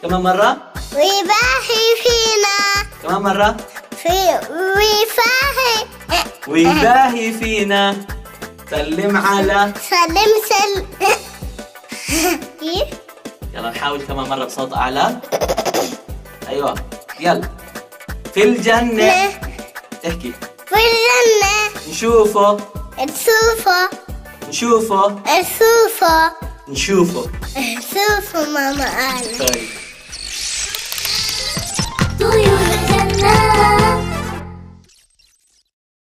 كمان مرة. ويباهي فينا. كمان مرة. ويباهي ويباهي فينا. سلم على. سلم يلا نحاول كمان مرة بصوت أعلى. أيوة يلا. في الجنة. احكي. في الجنة. نشوفه. نشوفه. نشوفه. نشوفه. نشوفه. نشوفه ماما قالت. طيب. طيور الجنة